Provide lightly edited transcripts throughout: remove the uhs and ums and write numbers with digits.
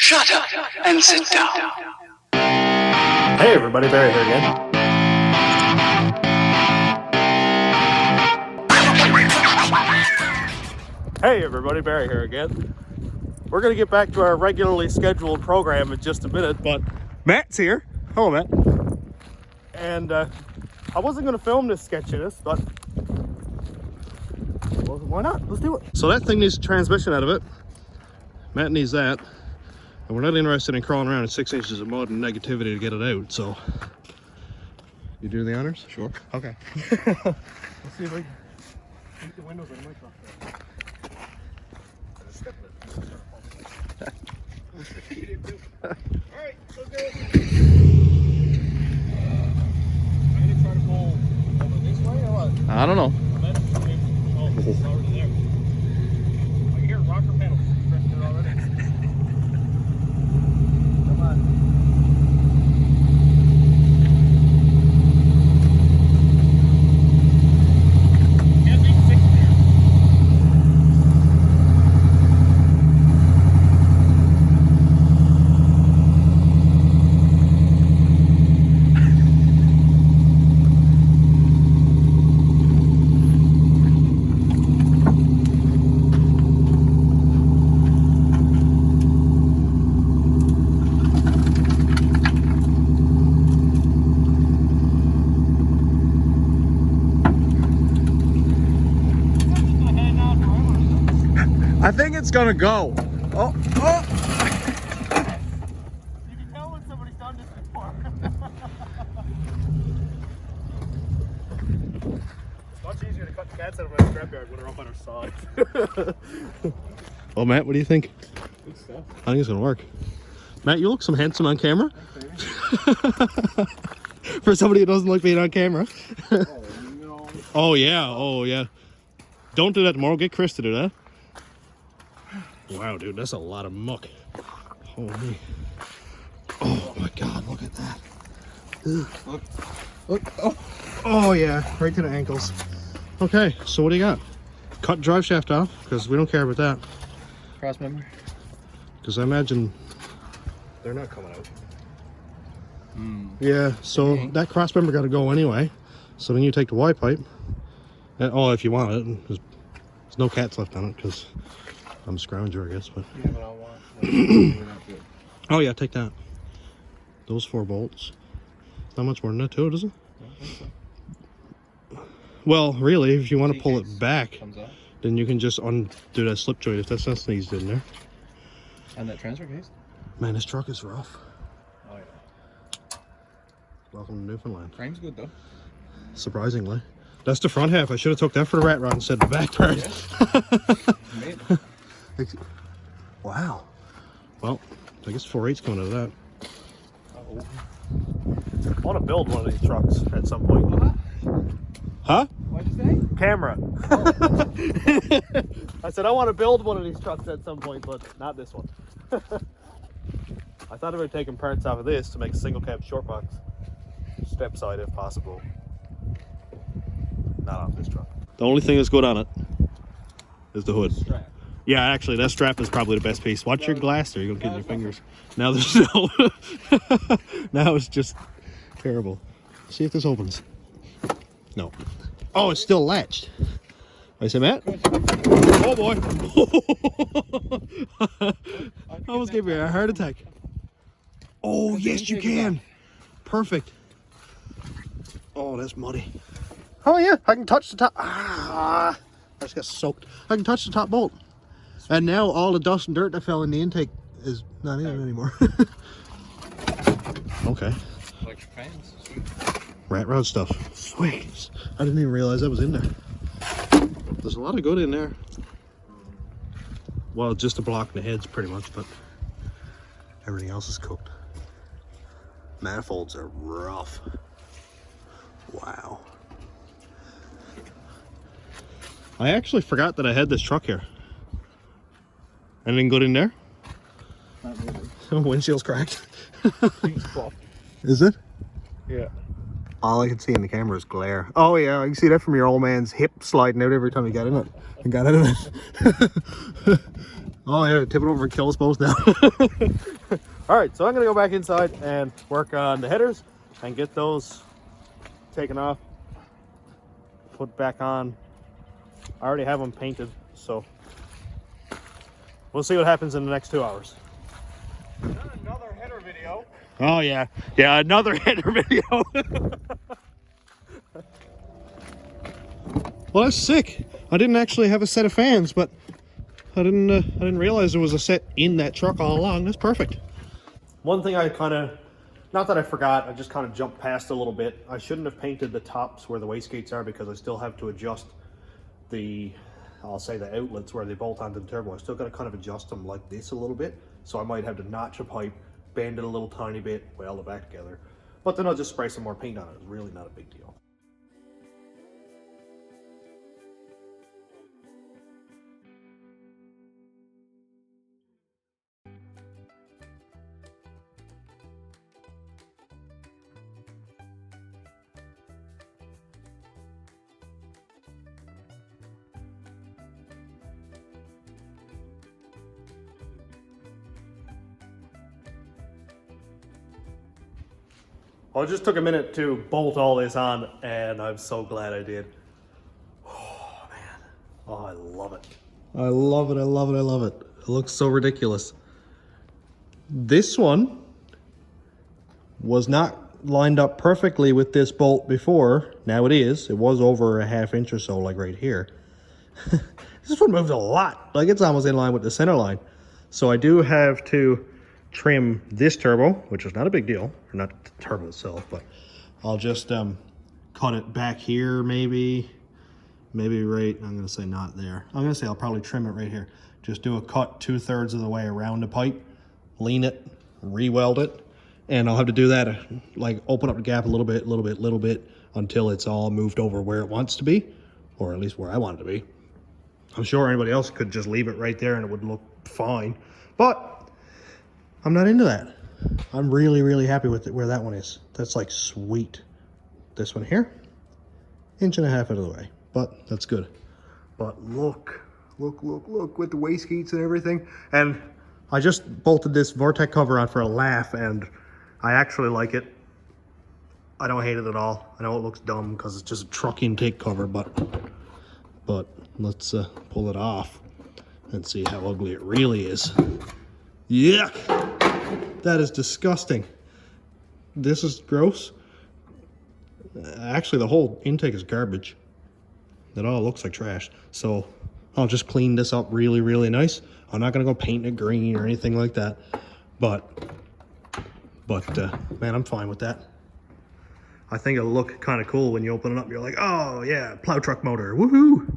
Shut up and sit down. Hey everybody, Barry here again. Hey everybody, Barry here again. We're going to get back to our regularly scheduled program in just a minute, but Matt's here. Hello, Matt. And I wasn't going to film this sketch of this, but well, why not? Let's do it. So that thing needs a transmission out of it. Matt needs that. And we're not interested in crawling around in 6 inches of mud and negativity to get it out, so. You do the honors? Sure. Okay. Let's see if we can keep the windows in my truck there. Alright, let's go. I'm gonna try to pull over this way or what? I don't know. Oh, it's already there. I can hear rocker pedals pressed it already. Come on. Can't make 6 there. I think it's gonna go. Oh, oh! You can tell when somebody's done this before. It's much easier to cut the cats out of my scrapyard when they're up on our side. Well, Matt, what do you think? Good stuff. I think it's gonna work. Matt, you look some handsome on camera. For somebody who doesn't like being on camera. Oh, no. Oh yeah, oh yeah. Don't do that tomorrow. Get Chris to do that. Wow, dude, that's a lot of muck. Holy. Oh my God, look at that. Ugh. Look. Look. Oh. Oh yeah, right to the ankles. Okay, so what do you got? Cut drive shaft off, because we don't care about that. Cross member. Because I imagine they're not coming out. Mm. Yeah, so Okay. that cross member got to go anyway. So then you take the Y pipe. And, oh, if you want it. There's no cats left on it, because I'm a scrounger, I guess. But Yeah, but I want. Good. oh yeah, take that. Those 4 bolts. Not much more than that too, does it? I don't think so. Well, really, if you want to pull T-case it back, comes out. then you can just undo that slip joint if that's not sneezed in there. And that transfer case? Man, this truck is rough. Oh yeah. Welcome to Newfoundland. Frame's good though. Surprisingly. That's the front half. I should have took that for the rat rod instead of the back part. Yeah. Wow. Well, I guess 4.8's coming out of that. Uh-oh. I want to build one of these trucks at some point. What? Huh? What'd you say? Camera. I said I want to build one of these trucks at some point, but not this one. I thought about taking parts off of this to make a single cab short box. Step side if possible. Not off this truck. The only thing that's good on it is the hood. Strap. Yeah, actually, that strap is probably the best piece. Watch your glass there. You're going to get in your fingers. Now there's no... now it's just terrible. See if this opens. No. Oh, it's still latched. I say, Matt? Oh, boy. Almost gave me a heart attack. Oh, yes, you can. Perfect. Oh, that's muddy. Oh, yeah. I can touch the top. Ah, I just got soaked. I can touch the top bolt. And now all the dust and dirt that fell in the intake is not in it anymore. Okay. Electric fans. Sweet. Rat rod stuff. Sweet. I didn't even realize that was in there. There's a lot of good in there. Well, just the block and the heads pretty much, but everything else is cooked. Manifolds are rough. Wow. I actually forgot that I had this truck here. Anything good in there? Not really. Windshield's cracked. Thing's cloth. Is it? Yeah. All I can see in the camera is glare. Oh yeah, I can see that from your old man's hip sliding out every time he got in it. And got out of it. Oh yeah, tip it over and kill us both now. All right, so I'm gonna go back inside and work on the headers and get those taken off, put back on. I already have them painted, so we'll see what happens in the next 2 hours. Another header video. Oh yeah, yeah, another header video. Well, that's sick. I didn't actually have a set of fans, but I didn't realize there was a set in that truck all along. That's perfect. One thing I kind of, not that I forgot, I just kind of jumped past a little bit. I shouldn't have painted the tops where the wastegates are because I still have to adjust the, I'll say the outlets where they bolt onto the turbo. I still got to kind of adjust them like this a little bit. So I might have to notch a pipe, bend it a little tiny bit, weld it back together. But then I'll just spray some more paint on it. It's really not a big deal. Well, it just took a minute to bolt all this on, and I'm so glad I did. Oh, man. Oh, I love it. I love it, I love it, I love it. It looks so ridiculous. This one was not lined up perfectly with this bolt before. Now it is. It was over a ½ inch or so, like right here. This one moves a lot. Like, it's almost in line with the center line. So I do have to trim this turbo, which is not a big deal, or not the turbo itself, but I'll just cut it back here, maybe right, I'm gonna say not there. I'm gonna say I'll probably trim it right here. Just do a cut 2/3 of the way around the pipe, lean it, re-weld it, and I'll have to do that, like open up the gap a little bit, until it's all moved over where it wants to be, or at least where I want it to be. I'm sure anybody else could just leave it right there and it would look fine, but I'm not into that. I'm really, really happy with it, where that one is. That's like sweet. This one here, 1.5 inches out of the way, but that's good. But look with the wastegates and everything. And I just bolted this Vortex cover on for a laugh, and I actually like it. I don't hate it at all. I know it looks dumb because it's just a truck intake cover, but let's pull it off and see how ugly it really is. Yuck! That is disgusting. This is gross. Actually, the whole intake is garbage. It all looks like trash. So I'll just clean this up really, really nice. I'm not gonna go paint it green or anything like that. But man, I'm fine with that. I think it'll look kind of cool when you open it up. You're like, oh yeah, plow truck motor, woohoo!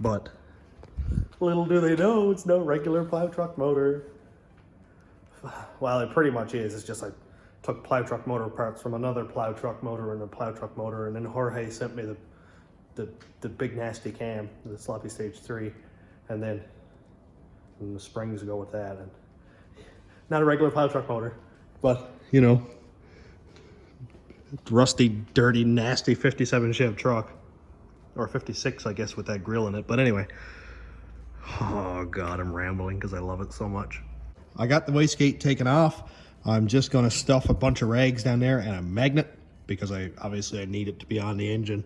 But little do they know, it's no regular plow truck motor. Well, it pretty much is. It's just I took plow truck motor parts from another plow truck motor and a plow truck motor, and then Jorge sent me the big nasty cam, the sloppy stage 3, and then the springs go with that. And not a regular plow truck motor, but you know, rusty, dirty, nasty 57 Chev truck, or 56, I guess, with that grill in it. But anyway, oh god, I'm rambling because I love it so much. I got the wastegate taken off. I'm just going to stuff a bunch of rags down there and a magnet, because I need it to be on the engine,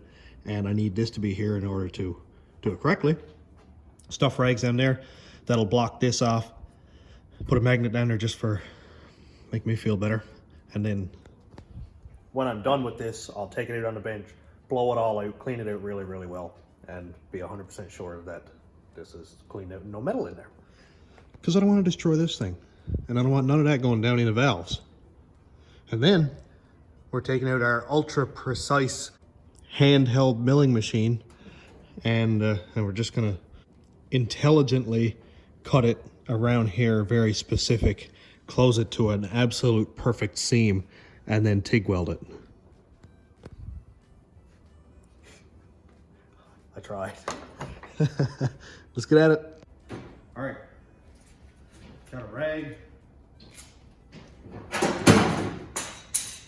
and I need this to be here in order to do it correctly. Stuff rags down there. That'll block this off. Put a magnet down there just for make me feel better. And then when I'm done with this, I'll take it out on the bench, blow it all out, clean it out really, really well, and be 100% sure that this is cleaned out and no metal in there. Because I don't want to destroy this thing, and I don't want none of that going down in the valves. And then we're taking out our ultra precise handheld milling machine, and we're just gonna intelligently cut it around here, very specific, close it to an absolute perfect seam, and then TIG weld it. I tried. Let's get at it. All right. Got a rag.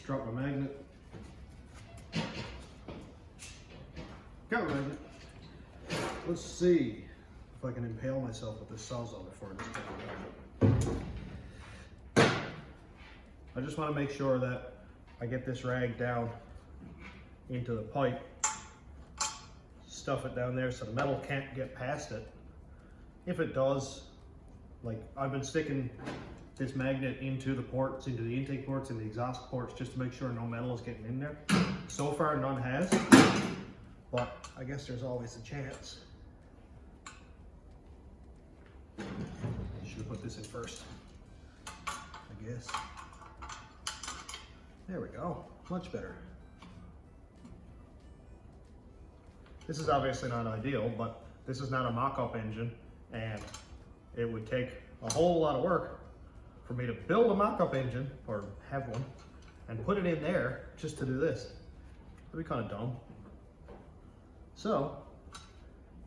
Drop my magnet. Got a magnet. Let's see. if I can impale myself with this sawzall before I just take it out. I just want to make sure that I get this rag down into the pipe, stuff it down there so the metal can't get past it. If it does, like I've been sticking this magnet into the ports, into the intake ports and the exhaust ports just to make sure no metal is getting in there. So far none has, but I guess there's always a chance. Should have put this in first, I guess. There we go, much better. This is obviously not ideal, but this is not a mock-up engine, and it would take a whole lot of work for me to build a mock-up engine, or have one, and put it in there just to do this. That'd be kind of dumb. So,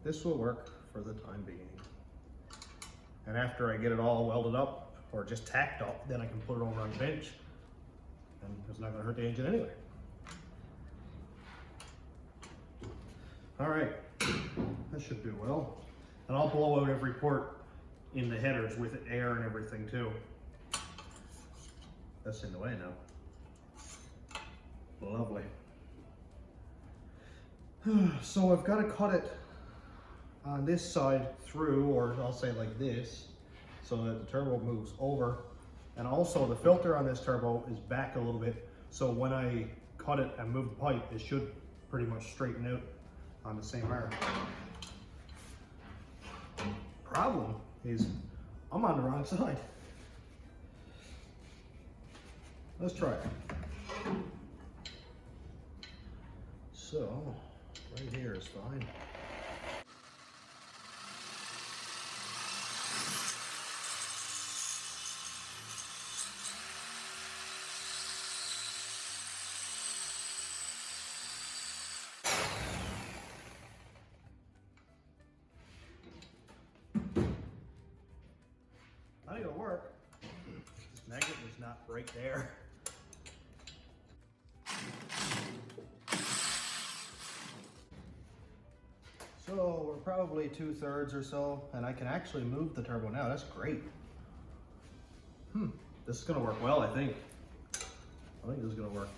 this will work for the time being. And after I get it all welded up, or just tacked up, then I can put it over on the bench, and it's not gonna hurt the engine anyway. All right, that should do well. And I'll blow out every port in the headers with air and everything too. That's in the way now. Lovely. So I've got to cut it on this side through, or I'll say like this, so that the turbo moves over. And also the filter on this turbo is back a little bit, so when I cut it and move the pipe, it should pretty much straighten out on the same arc. Problem is, I'm on the wrong side. Let's try it. So, right here is fine. I think it'll work. This magnet was not right there. So we're probably 2/3 or so, and I can actually move the turbo now. That's great. This is gonna work well, I think. I think this is gonna work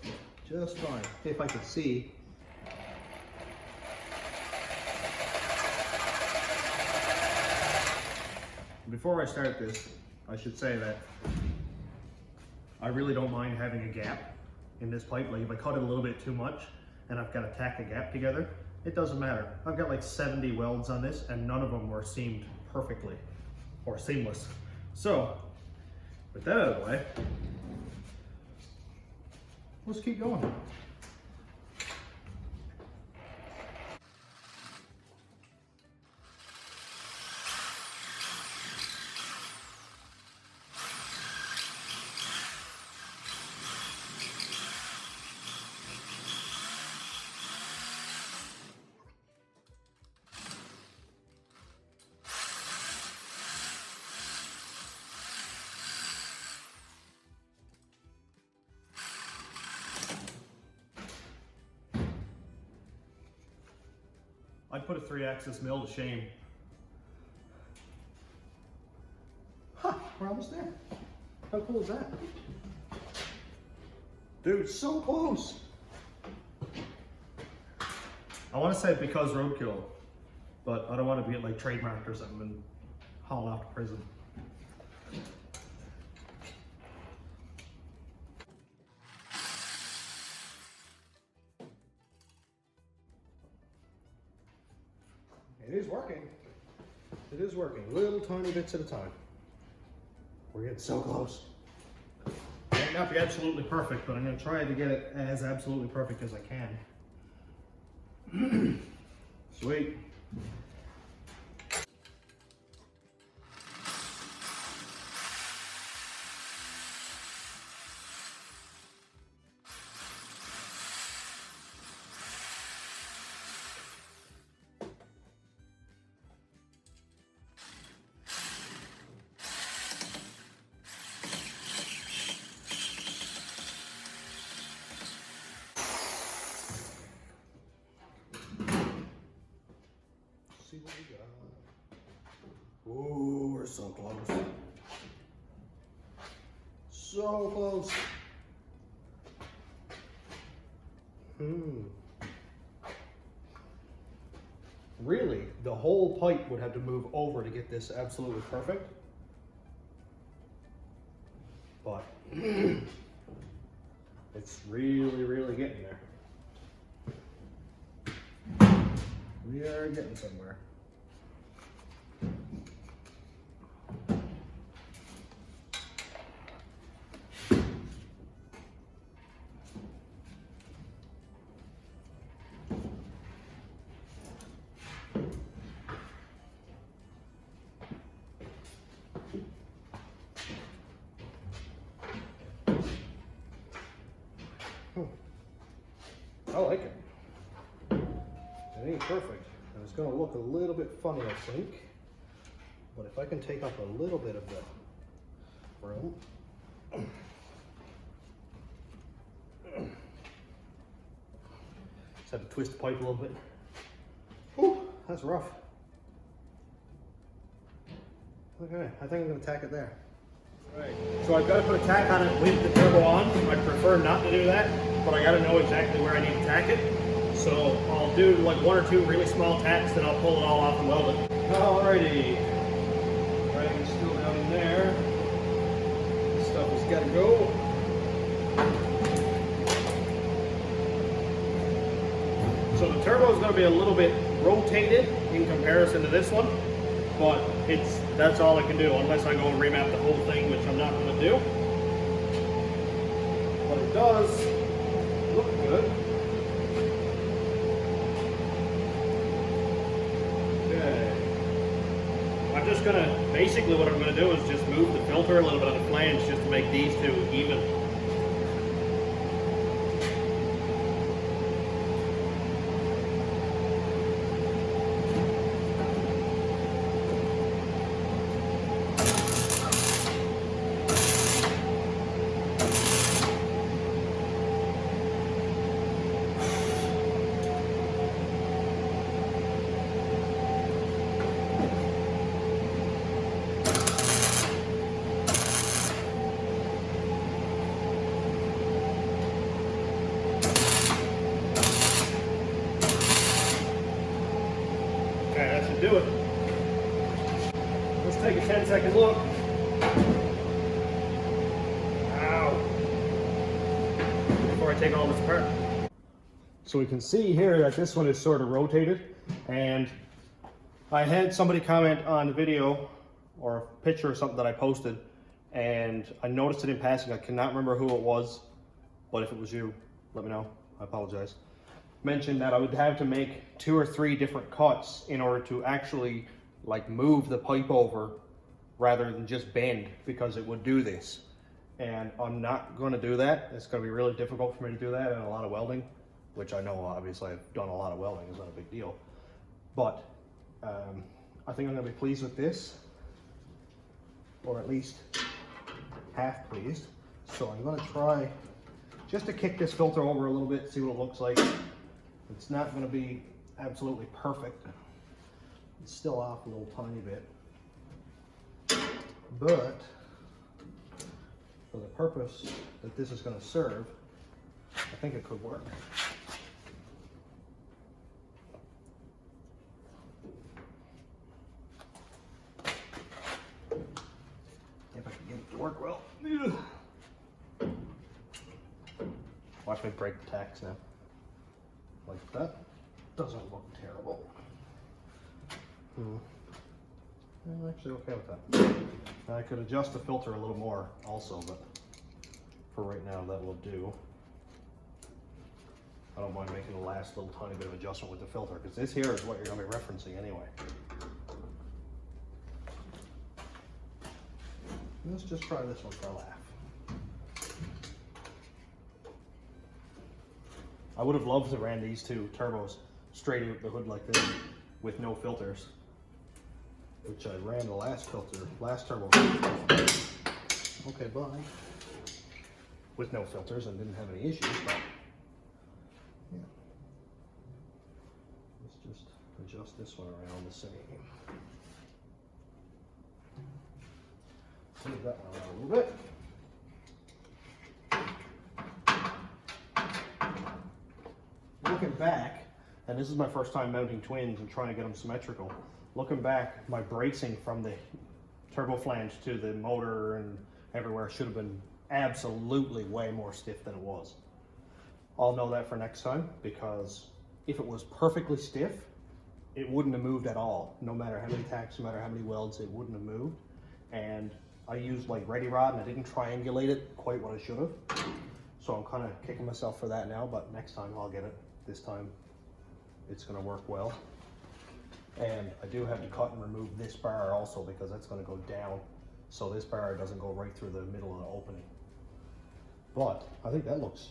just fine. If I could see. Before I start this, I should say that I really don't mind having a gap in this pipe. Like if I cut it a little bit too much and I've got to tack a gap together, it doesn't matter. I've got like 70 welds on this and none of them were seamed perfectly or seamless. So with that out of the way, let's keep going. I'd put a 3-axis mill to shame. Huh, we're almost there. How cool is that? Dude, so close. I want to say because roadkill, but I don't want to get like trademarked or something and hauled off to prison. It is working. It is working. Little tiny bits at a time. We're getting so close. It might not be absolutely perfect, but I'm going to try to get it as absolutely perfect as I can. Sweet. so close. Really, the whole pipe would have to move over to get this absolutely perfect. But it's really, really getting there. We are getting somewhere. I like it. It ain't perfect. And it's going to look a little bit funny, I think. But if I can take up a little bit of the room. Just have to twist the pipe a little bit. Whew, that's rough. Okay, I think I'm going to tack it there. Right. So I've got to put a tack on it with the turbo on. I prefer not to do that, but I got to know exactly where I need to tack it. So I'll do like 1 or 2 really small tacks, then I'll pull it all off and weld it. Alrighty. Right, still down in there. This stuff has got to go. So the turbo is going to be a little bit rotated in comparison to this one, but that's all I can do unless I go and remap the whole thing, which I'm not going to do. But it does look good. Okay. I'm just going to, basically what I'm going to do is just move the filter a little bit on the flange just to make these two even. Do it. Let's take a 10-second look. Ow. Before I take all this apart. So we can see here that this one is sort of rotated, and I had somebody comment on the video or a picture or something that I posted, and I noticed it in passing. I cannot remember who it was, but if it was you, let me know. I apologize. Mentioned that I would have to make 2 or 3 different cuts in order to actually like move the pipe over rather than just bend, because it would do this. And I'm not going to do that. It's going to be really difficult for me to do that, and a lot of welding, which I know obviously I've done a lot of welding, is not a big deal. But I think I'm going to be pleased with this, or at least half pleased. So I'm going to try just to kick this filter over a little bit, see what it looks like. It's not going to be absolutely perfect. It's still off a little tiny bit. But for the purpose that this is going to serve, I think it could work. If I can get it to work well. Watch me break the tacks now. Like that. Doesn't look terrible. I'm actually okay with that. I could adjust the filter a little more also, but for right now that will do. I don't mind making the last little tiny bit of adjustment with the filter, because this here is what you're going to be referencing anyway. Let's just try this one for a laugh. I would have loved to ran these 2 turbos straight out the hood like this with no filters, which I ran the last turbo. Okay, bye. With no filters and didn't have any issues, but yeah. Let's just adjust this one around the same. Move that one around a little bit. looking back, and this is my first time mounting twins and trying to get them symmetrical. Looking back, my bracing from the turbo flange to the motor and everywhere should have been absolutely way more stiff than it was. I'll know that for next time, because if it was perfectly stiff, it wouldn't have moved at all. No matter how many tacks, no matter how many welds, it wouldn't have moved. And I used like ready rod and I didn't triangulate it quite what I should have. So I'm kind of kicking myself for that now, but next time I'll get it. This time it's gonna work well. And I do have to cut and remove this bar also, because that's gonna go down. So this bar doesn't go right through the middle of the opening. But I think that looks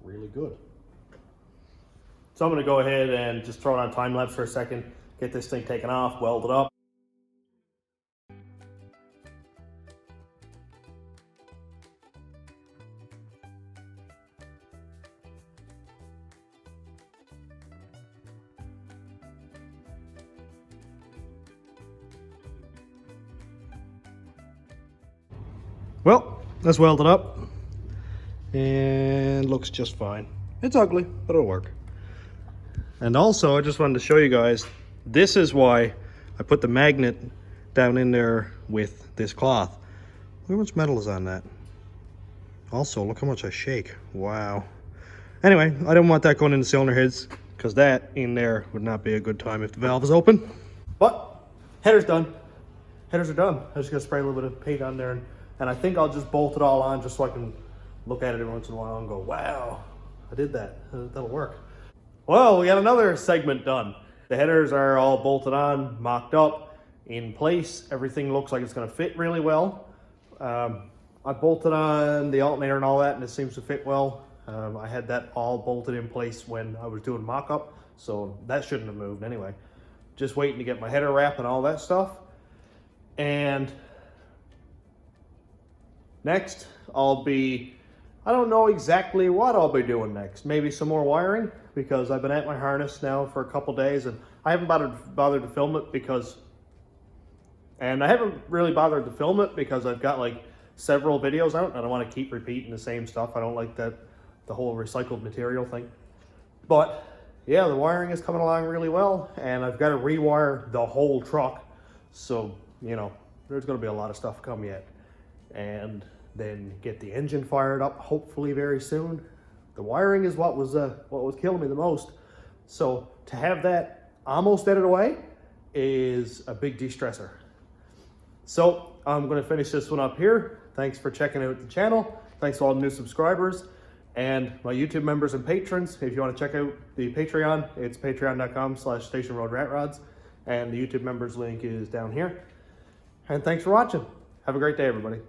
really good. So I'm gonna go ahead and just throw it on time lapse for a second, get this thing taken off, weld it up. Well, that's welded up and looks just fine. It's ugly, but it'll work. And also, I just wanted to show you guys, this is why I put the magnet down in there with this cloth. Look how much metal is on that. Also, look how much I shake. Wow. Anyway, I didn't want that going in the cylinder heads, because that in there would not be a good time if the valve is open. But header's done. Headers are done. I just gotta spray a little bit of paint on there, and I think I'll just bolt it all on just so I can look at it every once in a while and go, wow, I did that. That'll work. Well, we got another segment done. The headers are all bolted on, mocked up, in place. Everything looks like it's gonna fit really well. I bolted on the alternator and all that, and it seems to fit well. I had that all bolted in place when I was doing mock-up, so that shouldn't have moved anyway. Just waiting to get my header wrap and all that stuff. And next, I don't know exactly what I'll be doing next. Maybe some more wiring, because I've been at my harness now for a couple days and I haven't bothered to film it because I've got like several videos out and I don't want to keep repeating the same stuff. I don't like the whole recycled material thing. But yeah, the wiring is coming along really well, and I've got to rewire the whole truck. So, you know, there's going to be a lot of stuff come yet. And then get the engine fired up hopefully very soon. The wiring is what was killing me the most. So to have that almost edited away is a big de-stressor. So I'm going to finish this one up here. Thanks for checking out the channel. Thanks to all the new subscribers and my YouTube members and patrons. If you want to check out the Patreon, it's patreon.com/stationroadratrods, and the YouTube members link is down here. And thanks for watching. Have a great day, everybody.